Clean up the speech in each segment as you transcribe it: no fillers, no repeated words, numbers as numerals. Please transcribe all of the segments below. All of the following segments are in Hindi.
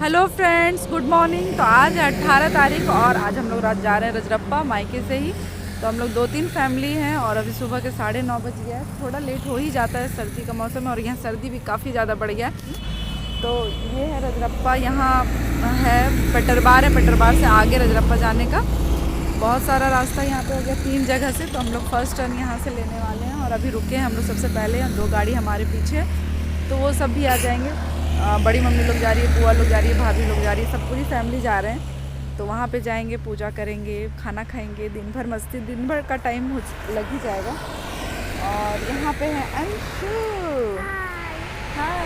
Hello friends, good morning. तो आज है 18 तारीख और आज हम लोग रात जा रहे हैं रजरप्पा मायके से ही। तो हम लोग 2-3 फैमिली हैं और अभी सुबह के 9:30 बज गया है। थोड़ा लेट हो ही जाता है, सर्दी का मौसम है और यहाँ सर्दी भी काफ़ी ज़्यादा बढ़ गया है। तो ये है रजरप्पा, यहाँ है पटरबार है, पटरबार से आगे रजरप्पा जाने का बहुत सारा रास्ता यहाँ पे हो गया 3 जगह से। तो हम लोग फर्स्ट टर्न यहाँ से लेने वाले हैं और अभी रुके हैं हम लोग सबसे पहले। 2 गाड़ी हमारे पीछे, तो वो सब भी आ जाएंगे। बड़ी मम्मी लोग जा रही है, बुआ लोग जा रही है, भाभी लोग जा रही है, सब पूरी फैमिली जा रहे हैं। तो वहाँ पे जाएंगे, पूजा करेंगे, खाना खाएंगे, दिन भर मस्ती, दिन भर का टाइम लग ही जाएगा। और यहाँ पे है अंशु। हाय।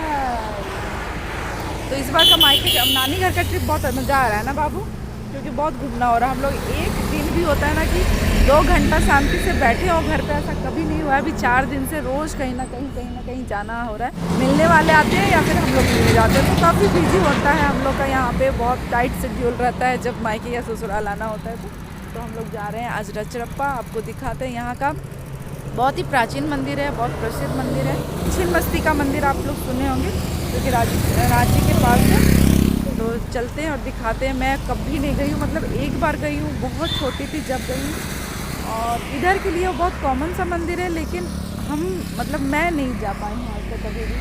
तो इस बार का मायके नानी घर का ट्रिप बहुत मज़ा आ रहा है ना बाबू, क्योंकि बहुत घूमना हो रहा है। हम लोग एक दिन भी होता है ना कि 2 घंटा शांति से बैठे हो घर पे, ऐसा कभी नहीं हुआ है। अभी 4 दिन से रोज़ कहीं ना कहीं जाना हो रहा है। मिलने वाले आते हैं या फिर हम लोग मिलने जाते हैं, तो काफ़ी बिजी होता है हम लोग का यहाँ पे। बहुत टाइट शेड्यूल रहता है जब मायके या ससुराल आना होता है। तो हम लोग जा रहे हैं आज रजरप्पा। आपको दिखाते हैं यहाँ का बहुत ही प्राचीन मंदिर है, बहुत प्रसिद्ध मंदिर है। छिन्नमस्ती का मंदिर आप लोग सुने होंगे, क्योंकि रांची के पास है। तो चलते हैं और दिखाते हैं। मैं कभी नहीं गई हूँ, मतलब एक बार गई हूँ, बहुत छोटी थी जब गई हूँ। और इधर के लिए वो बहुत कॉमन सा मंदिर है, लेकिन मैं नहीं जा पाई हूँ आज तक कभी भी।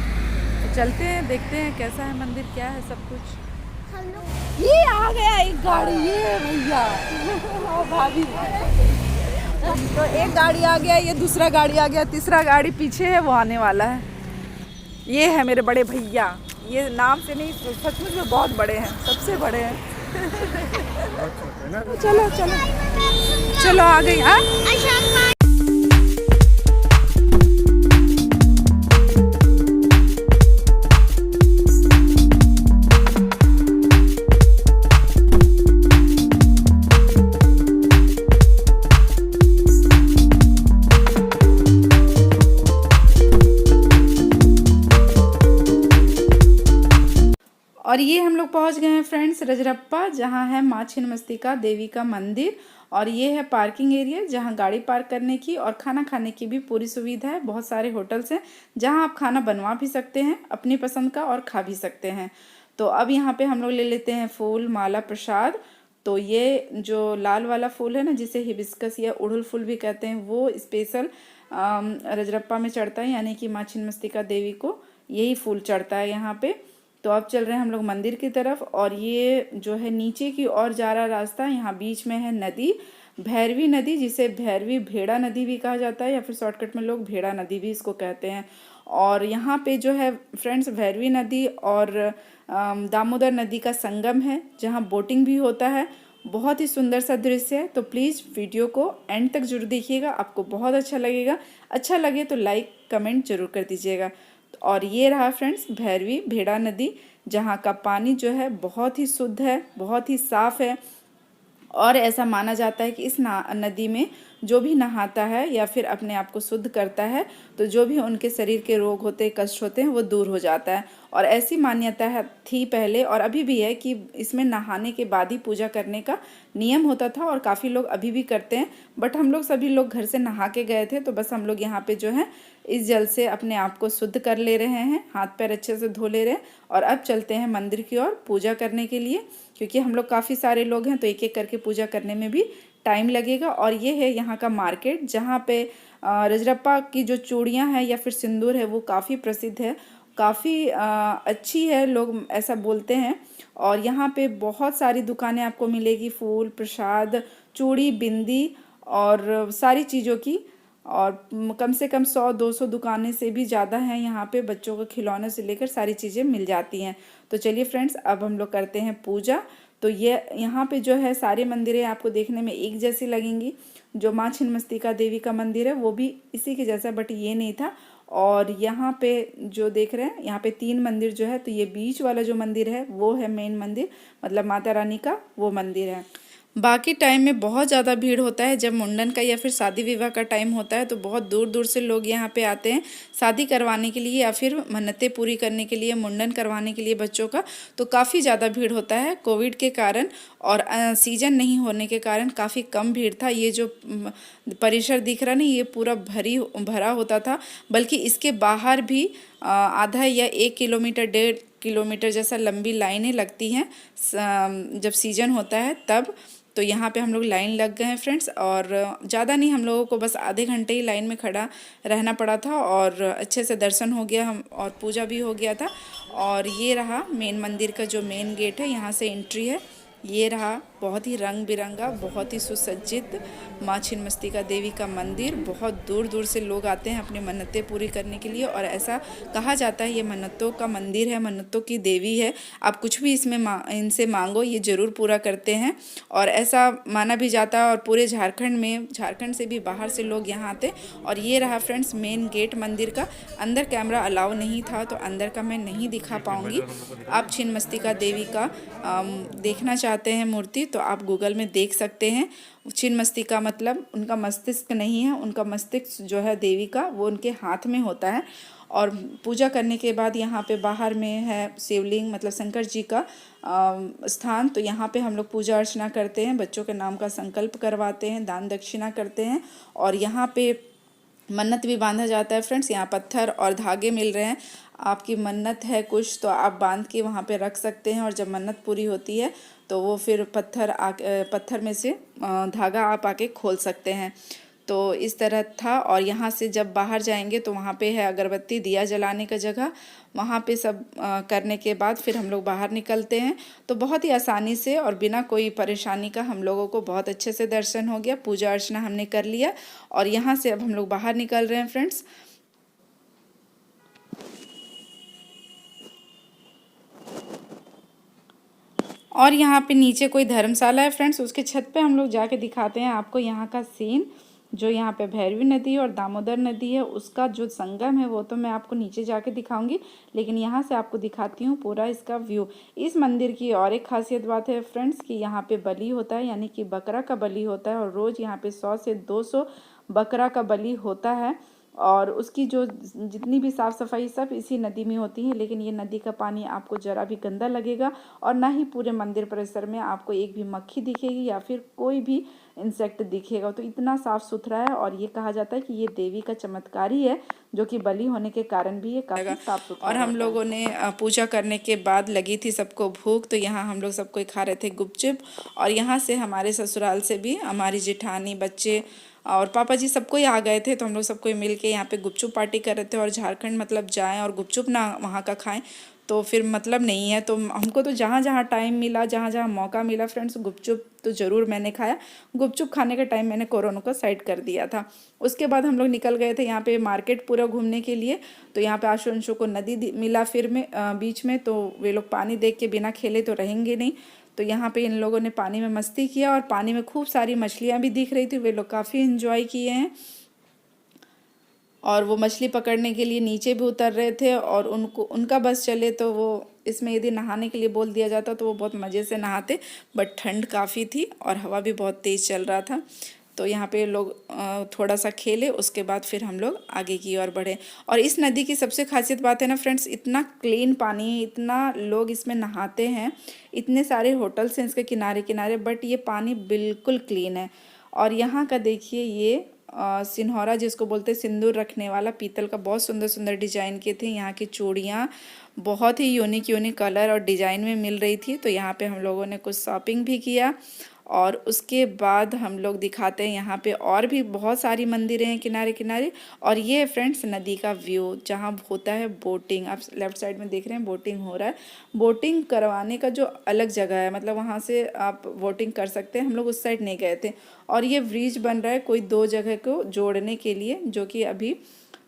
तो चलते हैं, देखते हैं कैसा है मंदिर, क्या है सब कुछ। ये आ गया एक गाड़ी, ये भैया भाभी। तो एक गाड़ी आ गया, ये दूसरा गाड़ी आ गया, तीसरा गाड़ी पीछे है, वो आने वाला है। ये है मेरे बड़े भैया, ये नाम से नहीं, सचमुच में बहुत बड़े हैं, सबसे बड़े हैं। चलो चलो चलो, आ गई। हाँ, और ये हम लोग पहुंच गए हैं फ्रेंड्स रजरप्पा, जहाँ है माँ छिन्नमस्तिका देवी का मंदिर। और ये है पार्किंग एरिया, जहाँ गाड़ी पार्क करने की और खाना खाने की भी पूरी सुविधा है। बहुत सारे होटल्स हैं जहाँ आप खाना बनवा भी सकते हैं अपनी पसंद का और खा भी सकते हैं। तो अब यहाँ पे हम लोग ले लेते हैं फूल, माला, प्रसाद। तो ये जो लाल वाला फूल है ना, जिसे हिबिस्कस या उड़हुल फूल भी कहते हैं, वो स्पेशल रजरप्पा में चढ़ता है, यानी कि माँ छिन्नमस्तिका देवी को यही फूल चढ़ता है यहाँ पे। तो अब चल रहे हैं हम लोग मंदिर की तरफ। और ये जो है नीचे की ओर जा रहा रास्ता, यहाँ बीच में है नदी, भैरवी नदी, जिसे भैरवी भेड़ा नदी भी कहा जाता है, या फिर शॉर्टकट में लोग भेड़ा नदी भी इसको कहते हैं। और यहाँ पे जो है फ्रेंड्स, भैरवी नदी और दामोदर नदी का संगम है, जहाँ बोटिंग भी होता है। बहुत ही सुंदर सा दृश्य है। तो प्लीज़ वीडियो को एंड तक जरूर देखिएगा, आपको बहुत अच्छा लगेगा। अच्छा लगे तो लाइक कमेंट जरूर कर दीजिएगा। और ये रहा फ्रेंड्स भैरवी भेड़ा नदी, जहाँ का पानी जो है बहुत ही शुद्ध है, बहुत ही साफ है। और ऐसा माना जाता है कि इस नदी में जो भी नहाता है या फिर अपने आप को शुद्ध करता है, तो जो भी उनके शरीर के रोग होते हैं, कष्ट होते हैं, वो दूर हो जाता है। और ऐसी मान्यता है, थी पहले और अभी भी है, कि इसमें नहाने के बाद ही पूजा करने का नियम होता था और काफ़ी लोग अभी भी करते हैं। बट हम लोग सभी लोग घर से नहा के गए थे, तो बस हम लोग यहाँ पे जो है इस जल से अपने आप को शुद्ध कर ले रहे हैं, हाथ पैर अच्छे से धो ले रहे हैं। और अब चलते हैं मंदिर की ओर पूजा करने के लिए, क्योंकि हम लोग काफ़ी सारे लोग हैं, तो एक एक करके पूजा करने में भी टाइम लगेगा। और ये है यहाँ का मार्केट, जहाँ पे रजरप्पा की जो चूड़ियाँ हैं या फिर सिंदूर है, वो काफ़ी प्रसिद्ध है, काफ़ी अच्छी है, लोग ऐसा बोलते हैं। और यहाँ पे बहुत सारी दुकानें आपको मिलेगी, फूल, प्रसाद, चूड़ी, बिंदी और सारी चीज़ों की। और कम से कम 100-200 दुकानें से भी ज़्यादा हैं यहाँ पे, बच्चों के खिलौने से लेकर सारी चीज़ें मिल जाती हैं। तो चलिए फ्रेंड्स, अब हम लोग करते हैं पूजा। तो ये यहाँ पे जो है सारे मंदिरें आपको देखने में एक जैसी लगेंगी। जो माँ छिन्नमस्तिका देवी का मंदिर है वो भी इसी के जैसा, बट ये नहीं था। और यहाँ पे जो देख रहे हैं, यहाँ पे 3 मंदिर जो है, तो ये बीच वाला जो मंदिर है वो है मेन मंदिर, मतलब माता रानी का वो मंदिर है। बाकी टाइम में बहुत ज़्यादा भीड़ होता है, जब मुंडन का या फिर शादी विवाह का टाइम होता है, तो बहुत दूर दूर से लोग यहाँ पे आते हैं शादी करवाने के लिए या फिर मन्नतें पूरी करने के लिए, मुंडन करवाने के लिए बच्चों का। तो काफ़ी ज़्यादा भीड़ होता है कोविड के कारण, और सीजन नहीं होने के कारण काफ़ी कम भीड़ था। ये जो परिसर दिख रहा नहीं, ये पूरा भरा होता था। बल्कि इसके बाहर भी आधा या 1 किलोमीटर 1.5 किलोमीटर जैसा लंबी लाइनें लगती हैं जब सीजन होता है तब। तो यहाँ पे हम लोग लाइन लग गए हैं फ्रेंड्स, और ज़्यादा नहीं, हम लोगों को बस आधे घंटे ही लाइन में खड़ा रहना पड़ा था और अच्छे से दर्शन हो गया हम, और पूजा भी हो गया था। और ये रहा मेन मंदिर का जो मेन गेट है, यहाँ से एंट्री है। ये रहा बहुत ही रंग बिरंगा, बहुत ही सुसज्जित माँ छिन्नमस्तिका देवी का मंदिर। बहुत दूर दूर से लोग आते हैं अपनी मन्नतें पूरी करने के लिए, और ऐसा कहा जाता है ये मन्नतों का मंदिर है, मन्नतों की देवी है। आप कुछ भी इसमें इनसे मांगो, ये ज़रूर पूरा करते हैं, और ऐसा माना भी जाता है। और पूरे झारखंड से भी बाहर से लोग यहाँ आते। और ये रहा फ्रेंड्स मेन गेट मंदिर का। अंदर कैमरा अलाउ नहीं था तो अंदर का मैं नहीं दिखा पाऊँगी। आप छिन्नमस्तिका देवी का देखना चाहते हैं मूर्ति तो आप गूगल में देख सकते हैं। छिन्नमस्तिका मतलब उनका मस्तिष्क नहीं है, उनका मस्तिष्क जो है देवी का वो उनके हाथ में होता है। और पूजा करने के बाद यहाँ पे बाहर में है शिवलिंग, मतलब शंकर जी का स्थान। तो यहाँ पे हम लोग पूजा अर्चना करते हैं, बच्चों के नाम का संकल्प करवाते हैं, दान दक्षिणा करते हैं, और यहाँ पे मन्नत भी बांधा जाता है फ्रेंड्स। यहाँ पत्थर और धागे मिल रहे हैं। आपकी मन्नत है कुछ तो आप बांध के वहाँ पे रख सकते हैं, और जब मन्नत पूरी होती है तो वो फिर पत्थर में से धागा आप आके खोल सकते हैं। तो इस तरह था। और यहाँ से जब बाहर जाएंगे तो वहाँ पे है अगरबत्ती दिया जलाने का जगह। वहाँ पे सब करने के बाद फिर हम लोग बाहर निकलते हैं। तो बहुत ही आसानी से और बिना कोई परेशानी का हम लोगों को बहुत अच्छे से दर्शन हो गया, पूजा अर्चना हमने कर लिया। और यहाँ से अब हम लोग बाहर निकल रहे हैं फ्रेंड्स। और यहाँ पे नीचे कोई धर्मशाला है फ्रेंड्स, उसके छत पे हम लोग जाके दिखाते हैं आपको यहाँ का सीन। जो यहाँ पे भैरवी नदी और दामोदर नदी है उसका जो संगम है वो तो मैं आपको नीचे जाके दिखाऊंगी, लेकिन यहाँ से आपको दिखाती हूँ पूरा इसका व्यू। इस मंदिर की और एक खासियत बात है फ्रेंड्स कि यहाँ पे बलि होता है, यानी कि बकरा का बलि होता है, और रोज़ यहाँ पे 100 से 200 बकरा का बलि होता है। और उसकी जो जितनी भी साफ़ सफाई सब इसी नदी में होती है। लेकिन ये नदी का पानी आपको ज़रा भी गंदा लगेगा, और ना ही पूरे मंदिर परिसर में आपको एक भी मक्खी दिखेगी या फिर कोई भी इंसेक्ट दिखेगा। तो इतना साफ़ सुथरा है, और ये कहा जाता है कि ये देवी का चमत्कार ही है, जो कि बलि होने के कारण भी ये काफ़ी साफ सुथरा। और हम लोगों ने पूजा करने के बाद लगी थी सबको भूख, तो यहाँ हम लोग सबको खा रहे थे गुपचुप। और यहाँ से हमारे ससुराल से भी हमारी जेठानी, बच्चे और पापा जी सबको ही आ गए थे। तो हम लोग सबको मिल के यहाँ पे गुपचुप पार्टी कर रहे थे। और झारखंड मतलब जाएं और गुपचुप ना वहाँ का खाएं तो फिर मतलब नहीं है। तो हमको तो जहाँ जहाँ टाइम मिला, जहाँ जहाँ मौका मिला फ्रेंड्स, गुपचुप तो ज़रूर मैंने खाया। गुपचुप खाने का टाइम मैंने कोरोना को साइड कर दिया था। उसके बाद हम लोग निकल गए थे यहाँ पे मार्केट पूरा घूमने के लिए। तो यहाँ पे आशु अंशु को नदी मिला फिर में बीच में, तो वे लोग पानी देख के बिना खेले तो रहेंगे नहीं। तो यहाँ पे इन लोगों ने पानी में मस्ती किया, और पानी में खूब सारी मछलियाँ भी दिख रही थी। वे लोग काफ़ी एंजॉय किए हैं, और वो मछली पकड़ने के लिए नीचे भी उतर रहे थे। और उनका बस चले तो वो इसमें यदि नहाने के लिए बोल दिया जाता तो वो बहुत मज़े से नहाते, बट ठंड काफ़ी थी और हवा भी बहुत तेज़ चल रहा था। तो यहाँ पे लोग थोड़ा सा खेले, उसके बाद फिर हम लोग आगे की ओर बढ़े। और इस नदी की सबसे खासियत बात है ना फ्रेंड्स, इतना क्लीन पानी है, इतना लोग इसमें नहाते हैं, इतने सारे होटल्स हैं इसके किनारे किनारे, बट ये पानी बिल्कुल क्लीन है। और यहाँ का देखिए ये सिन्होरा जिसको बोलते हैं, सिंदूर रखने वाला पीतल का, बहुत सुंदर सुंदर डिजाइन के थे। यहाँ की चूड़ियाँ बहुत ही यूनिक कलर और डिज़ाइन में मिल रही थी। तो यहाँ पे हम लोगों ने कुछ शॉपिंग भी किया। और उसके बाद हम लोग दिखाते हैं यहाँ पे और भी बहुत सारी मंदिरें हैं किनारे किनारे। और ये फ्रेंड्स नदी का व्यू जहाँ होता है बोटिंग, आप लेफ्ट साइड में देख रहे हैं बोटिंग हो रहा है। बोटिंग करवाने का जो अलग जगह है, मतलब वहाँ से आप बोटिंग कर सकते हैं। हम लोग उस साइड नहीं गए थे। और ये ब्रिज बन रहा है कोई 2 जगह को जोड़ने के लिए, जो कि अभी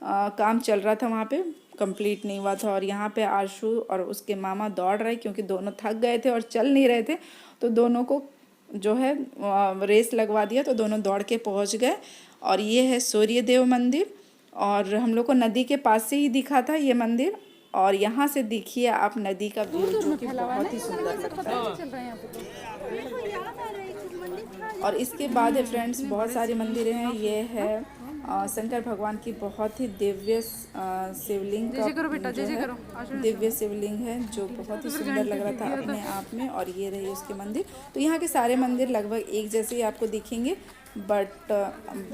काम चल रहा था, वहाँ पे कंप्लीट नहीं हुआ था। और यहाँ पे आशु और उसके मामा दौड़ रहे, क्योंकि दोनों थक गए थे और चल नहीं रहे थे, तो दोनों को जो है रेस लगवा दिया, तो दोनों दौड़ के पहुँच गए। और ये है सूर्य देव मंदिर, और हम लोग को नदी के पास से ही दिखा था ये मंदिर। और यहाँ से देखिए आप नदी का व्यू, जो कि बहुत ही सुंदर लगता है। और इसके बाद है फ्रेंड्स बहुत सारी मंदिरें हैं। ये है शंकर भगवान की बहुत ही दिव्य शिवलिंग का जो है दिव्य शिवलिंग है, जो बहुत ही सुंदर लग रहा था अपने आप में। और ये रही उसके मंदिर। तो यहाँ के सारे मंदिर लगभग एक जैसे ही आपको दिखेंगे। बट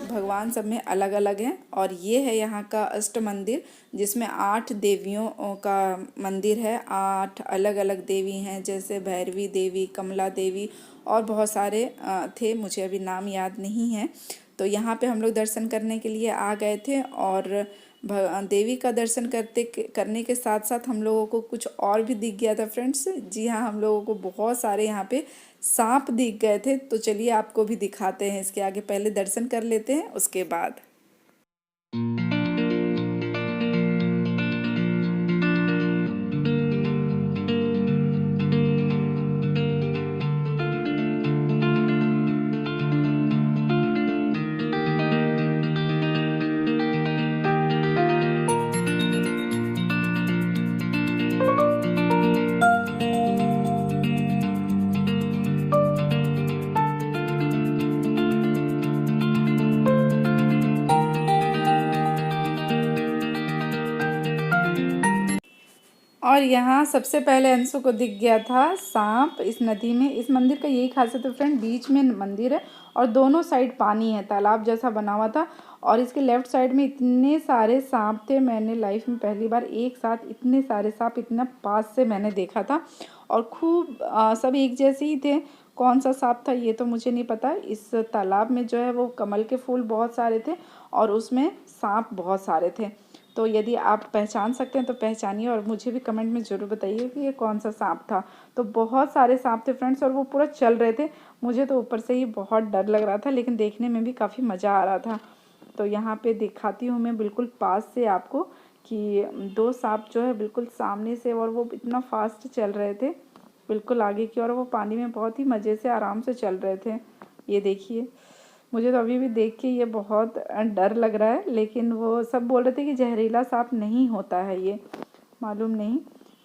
भगवान सब में अलग अलग हैं। और ये है यहाँ का अष्ट मंदिर, जिसमें 8 देवियों का मंदिर है। 8 अलग अलग देवी हैं, जैसे भैरवी देवी, कमला देवी और बहुत सारे थे, मुझे अभी नाम याद नहीं है। तो यहाँ पे हम लोग दर्शन करने के लिए आ गए थे। और देवी का दर्शन करने के साथ साथ हम लोगों को कुछ और भी दिख गया था फ्रेंड्स। जी हाँ, हम लोगों को बहुत सारे यहाँ पे सांप दिख गए थे। तो चलिए आपको भी दिखाते हैं, इसके आगे पहले दर्शन कर लेते हैं उसके बाद। और यहाँ सबसे पहले अंशु को दिख गया था सांप इस नदी में। इस मंदिर का यही खासियत है फ्रेंड, बीच में मंदिर है और दोनों साइड पानी है, तालाब जैसा बना हुआ था। और इसके लेफ्ट साइड में इतने सारे सांप थे, मैंने लाइफ में पहली बार एक साथ इतने सारे सांप इतना पास से मैंने देखा था। और खूब सब एक जैसे ही थे। कौन सा सांप था ये तो मुझे नहीं पता। इस तालाब में जो है वो कमल के फूल बहुत सारे थे और उसमें सांप बहुत सारे थे। तो यदि आप पहचान सकते हैं तो पहचानिए और मुझे भी कमेंट में ज़रूर बताइए कि ये कौन सा सांप था। तो बहुत सारे सांप थे फ्रेंड्स और वो पूरा चल रहे थे। मुझे तो ऊपर से ही बहुत डर लग रहा था, लेकिन देखने में भी काफ़ी मज़ा आ रहा था। तो यहाँ पे दिखाती हूँ मैं बिल्कुल पास से आपको कि 2 सांप जो है बिल्कुल सामने से, और वो इतना फास्ट चल रहे थे बिल्कुल आगे की ओर। वो पानी में बहुत ही मज़े से आराम से चल रहे थे। ये देखिए, मुझे तो अभी भी देख के ये बहुत डर लग रहा है, लेकिन वो सब बोल रहे थे कि जहरीला सांप नहीं होता है ये, मालूम नहीं।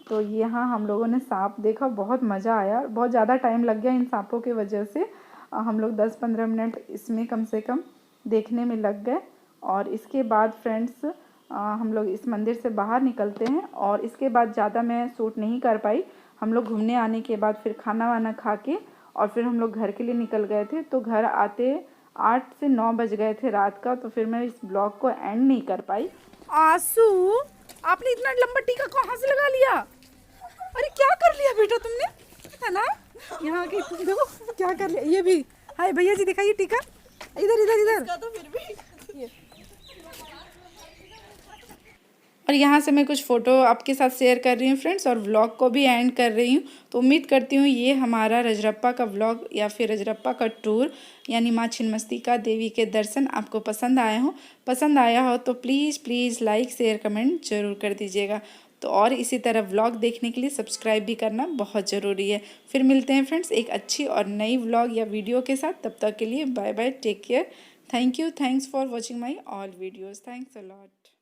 तो यहाँ हम लोगों ने सांप देखा, बहुत मज़ा आया। बहुत ज़्यादा टाइम लग गया इन सांपों की वजह से। हम लोग 10-15 मिनट इसमें कम से कम देखने में लग गए। और इसके बाद फ्रेंड्स हम लोग इस मंदिर से बाहर निकलते हैं। और इसके बाद ज़्यादा मैं शूट नहीं कर पाई। हम लोग घूमने आने के बाद फिर खाना वाना खा के और फिर हम लोग घर के लिए निकल गए थे। तो घर आते 8 से 9 बज गए थे रात का। तो फिर मैं इस ब्लॉग को एंड नहीं कर पाई। आंसू, आपने इतना लंबा टीका कहाँ से लगा लिया? अरे क्या कर लिया बेटा तुमने, है ना? यहाँ के देखो क्या कर लिया। ये भी, हाय भैया जी दिखाइए टीका, इधर इधर इधर। तो फिर भी और यहाँ से मैं कुछ फ़ोटो आपके साथ शेयर कर रही हूँ फ्रेंड्स, और व्लॉग को भी एंड कर रही हूँ। तो उम्मीद करती हूँ ये हमारा रजरप्पा का व्लॉग या फिर रजरप्पा का टूर यानी माँ छिन्नमस्तिका देवी के दर्शन आपको पसंद आए हों। पसंद आया हो तो please please like share comment ज़रूर कर दीजिएगा। तो और इसी तरह व्लॉग देखने के लिए सब्सक्राइब भी करना बहुत ज़रूरी है। फिर मिलते हैं फ्रेंड्स एक अच्छी और नई व्लॉग या वीडियो के साथ। तब तक के लिए bye bye, take care, thank you, thanks for watching my all videos, thanks a lot.